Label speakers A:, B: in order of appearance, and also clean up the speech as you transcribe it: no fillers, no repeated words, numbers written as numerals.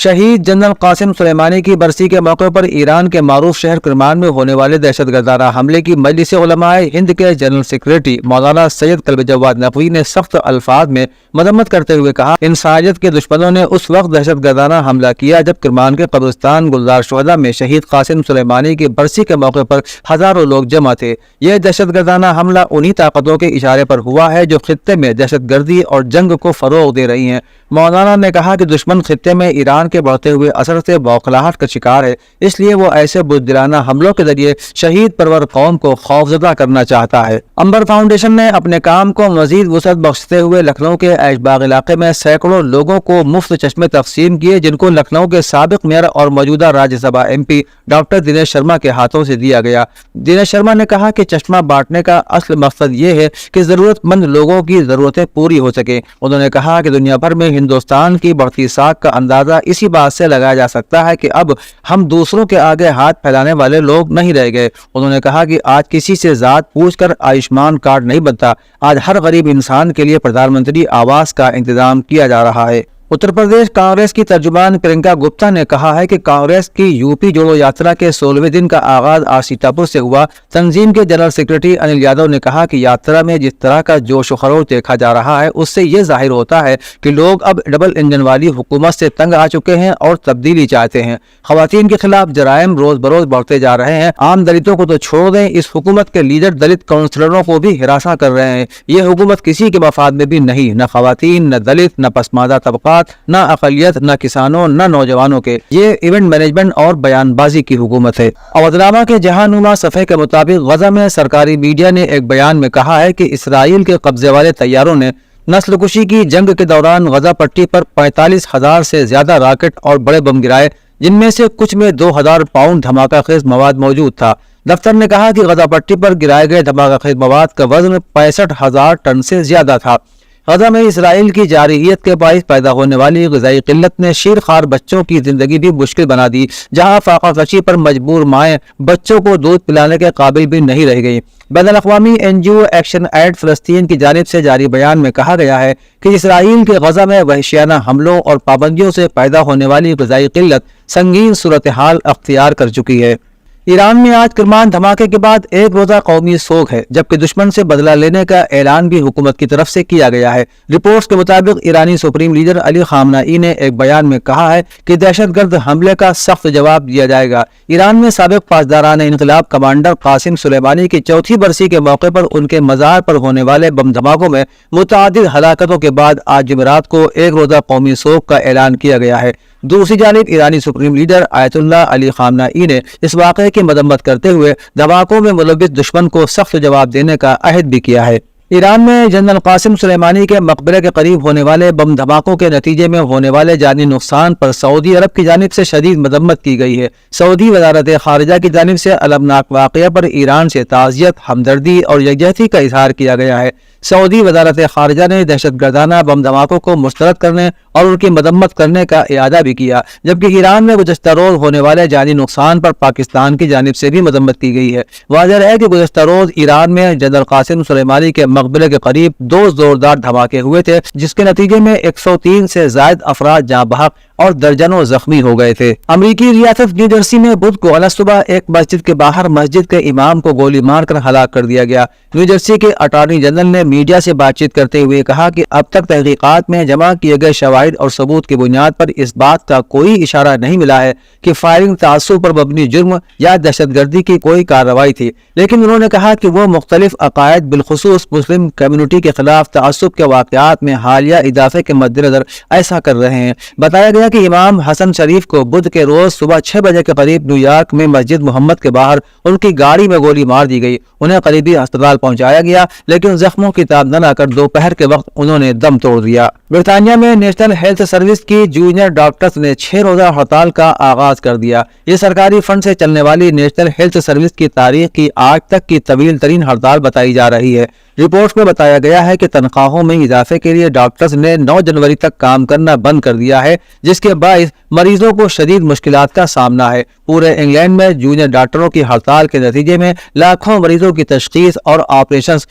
A: شہید جنرل قاسم سلیمانی کی برسی کے موقع پر ایران کے معروف شہر کرمان میں ہونے والے دہشت گردانہ حملے کی مجلس علماء ہند کے جنرل سیکریٹری مولانا سید کلب جواد نقوی نے سخت الفاظ میں مذمت کرتے ہوئے کہا، انسانیت کے دشمنوں نے اس وقت دہشت گردانہ حملہ کیا جب کرمان کے قبرستان گلزار شہداء میں شہید قاسم سلیمانی کی برسی کے موقع پر ہزاروں لوگ جمع تھے۔ یہ دہشت گردانہ حملہ انہی طاقتوں کے اشارے پر ہوا ہے جو خطے میں دہشت گردی اور جنگ کو فروغ دے رہی ہیں۔ مولانا نے کہا کہ دشمن خطے میں ایران کے بڑھتے ہوئے اثر سے بوکھلاہٹ کا شکار ہے، اس لیے وہ ایسے بزدلانہ حملوں کے ذریعے شہید پرور قوم کو خوفزدہ کرنا چاہتا ہے۔ امبر فاؤنڈیشن نے اپنے کام کو مزید وسعت بخشتے ہوئے لکھنؤ کے ایش باغ علاقے میں سینکڑوں لوگوں کو مفت چشمے تقسیم کیے، جن کو لکھنؤ کے سابق میئر اور موجودہ Rajya Sabha M P doctor Dinesh Sharma کے ہاتھوں سے دیا گیا۔ دنیش شرما نے کہا کہ چشمہ بانٹنے کا اصل مقصد یہ ہے کہ ضرورت مند لوگوں کی ضرورتیں پوری ہو سکیں۔ انہوں نے کہا کہ دنیا بھر میں ہندوستان کی بڑھتی ساکھ کا اندازہ اسی بات سے لگایا جا سکتا ہے کہ اب ہم دوسروں کے آگے ہاتھ پھیلانے والے لوگ نہیں رہ گئے۔ انہوں نے کہا کہ آج کسی سے ذات پوچھ کر آیوشمان کارڈ نہیں بنتا، آج ہر غریب انسان کے لیے پردھان منتری آواس کا انتظام کیا جا رہا ہے۔ اتر پردیش کانگریس کی ترجمان پرینکا گپتا نے کہا ہے کہ کانگریس کی یوپی جوڑو یاترا کے 16ویں دن کا آغاز آج سیتاپور سے ہوا۔ تنظیم کے جنرل سیکریٹری انل یادو نے کہا کہ یاترا میں جس طرح کا جوش و خروش دیکھا جا رہا ہے اس سے یہ ظاہر ہوتا ہے کہ لوگ اب ڈبل انجن والی حکومت سے تنگ آ چکے ہیں اور تبدیلی چاہتے ہیں۔ خواتین کے خلاف جرائم روز بروز بڑھتے جا رہے ہیں۔ عام دلتوں کو تو چھوڑ دیں، اس حکومت کے لیڈر دلت کونسلروں کو بھی ہراساں کر رہے ہیں۔ یہ حکومت کسی کے مفاد میں بھی نہیں، نہ خواتین، نہ دلت، نہ پسماندہ طبقات، نہ اقلیت، نہ کسانوں، نہ نوجوانوں کے۔ یہ ایونٹ مینجمنٹ اور بیان بازی کی حکومت ہے۔ اودنامہ کے جہاں نما صفحے کے مطابق غزہ میں سرکاری میڈیا نے ایک بیان میں کہا ہے کہ اسرائیل کے قبضے والے طیاروں نے نسل کشی کی جنگ کے دوران غزہ پٹی پر 45,000 سے زیادہ راکٹ اور بڑے بم گرائے، جن میں سے کچھ میں 2,000 پاؤنڈ دھماکہ خیز مواد موجود تھا۔ دفتر نے کہا کہ غزہ پٹی پر گرائے گئے دھماکہ خیز مواد کا وزن 65,000 ٹن سے زیادہ تھا۔ غزہ میں اسرائیل کی جارحیت کے باعث پیدا ہونے والی غذائی قلت نے شیرخوار بچوں کی زندگی بھی مشکل بنا دی، جہاں فاقہ کشی پر مجبور مائیں بچوں کو دودھ پلانے کے قابل بھی نہیں رہ گئی۔ بین الاقوامی این جی او ایکشن ایڈ فلسطین کی جانب سے جاری بیان میں کہا گیا ہے کہ اسرائیل کے غزہ میں وحشیانہ حملوں اور پابندیوں سے پیدا ہونے والی غذائی قلت سنگین صورتحال اختیار کر چکی ہے۔ ایران میں آج کرمان دھماکے کے بعد ایک روزہ قومی سوگ ہے، جبکہ دشمن سے بدلہ لینے کا اعلان بھی حکومت کی طرف سے کیا گیا ہے۔ رپورٹس کے مطابق ایرانی سپریم لیڈر علی خامنئی نے ایک بیان میں کہا ہے کہ دہشت گرد حملے کا سخت جواب دیا جائے گا۔ ایران میں سابق پاسداران انقلاب کمانڈر قاسم سلیمانی کی چوتھی برسی کے موقع پر ان کے مزار پر ہونے والے بم دھماکوں میں متعدد ہلاکتوں کے بعد آج جمعرات کو ایک روزہ قومی سوگ کا اعلان کیا گیا ہے۔ دوسری جانب ایرانی سپریم لیڈر آیت اللہ علی خامنئی نے اس واقعے کی مذمت کرتے ہوئے دھماکوں میں ملوث دشمن کو سخت جواب دینے کا عہد بھی کیا ہے۔ ایران میں جنرل قاسم سلیمانی کے مقبرے کے قریب ہونے والے بم دھماکوں کے نتیجے میں ہونے والے جانی نقصان پر سعودی عرب کی جانب سے شدید مذمت کی گئی ہے۔ سعودی وزارت خارجہ کی جانب سے المناک واقعہ پر ایران سے تعزیت، ہمدردی اور یکجہتی کا اظہار کیا گیا ہے۔ سعودی وزارت خارجہ نے دہشت گردانہ بم دھماکوں کو مسترد کرنے اور ان کی مذمت کرنے کا اعادہ بھی کیا، جبکہ ایران میں گزشتہ روز ہونے والے جانی نقصان پر پاکستان کی جانب سے بھی مذمت کی گئی ہے۔ واضح ہے کہ گزشتہ روز ایران میں جنرل قاسم سلیمانی کے مقبرے کے قریب 2 زوردار دھماکے ہوئے تھے، جس کے نتیجے میں 103 سے زائد افراد جاں بحق اور درجنوں زخمی ہو گئے تھے۔ امریکی ریاست نیو جرسی میں بدھ کو الگ صبح ایک مسجد کے باہر مسجد کے امام کو گولی مار کر ہلاک کر دیا گیا۔ نیو جرسی کے اٹارنی جنرل نے میڈیا سے بات چیت کرتے ہوئے کہا کہ اب تک تحقیقات میں جمع کیے گئے شواہد اور ثبوت کی بنیاد پر اس بات کا کوئی اشارہ نہیں ملا ہے کہ فائرنگ تعصب پر مبنی جرم یا دہشت گردی کی کوئی کارروائی تھی، لیکن انہوں نے کہا کہ وہ مختلف عقائد بالخصوص مسلم کمیونٹی کے خلاف تعصب کے واقعات میں حالیہ اضافے کے مد نظر ایسا کر رہے ہیں۔ بتایا گیا کہ امام حسن شریف کو بدھ کے روز صبح 6 بجے کے قریب نیو یارک میں مسجد محمد کے باہر ان کی گاڑی میں گولی مار دی گئی۔ انہیں قریبی ہسپتال پہنچایا گیا، لیکن زخموں کی تاب نہ لا کر دوپہر کے وقت انہوں نے دم توڑ دیا۔ برطانیہ میں نیشنل ہیلتھ سروس کی جونیئر ڈاکٹرز نے 6 روزہ ہڑتال کا آغاز کر دیا۔ یہ سرکاری فنڈ سے چلنے والی نیشنل ہیلتھ سروس کی تاریخ کی آج تک کی طویل ترین ہڑتال بتائی جا رہی ہے۔ رپورٹ میں بتایا گیا ہے کہ تنخواہوں میں اضافے کے لیے ڈاکٹرز نے 9 جنوری تک کام کرنا بند کر دیا ہے، جس کے باعث مریضوں کو شدید مشکلات کا سامنا ہے۔ پورے انگلینڈ میں جونیئر ڈاکٹروں کی ہڑتال کے نتیجے میں لاکھوں مریضوں کی تشخیص اور آپریشنز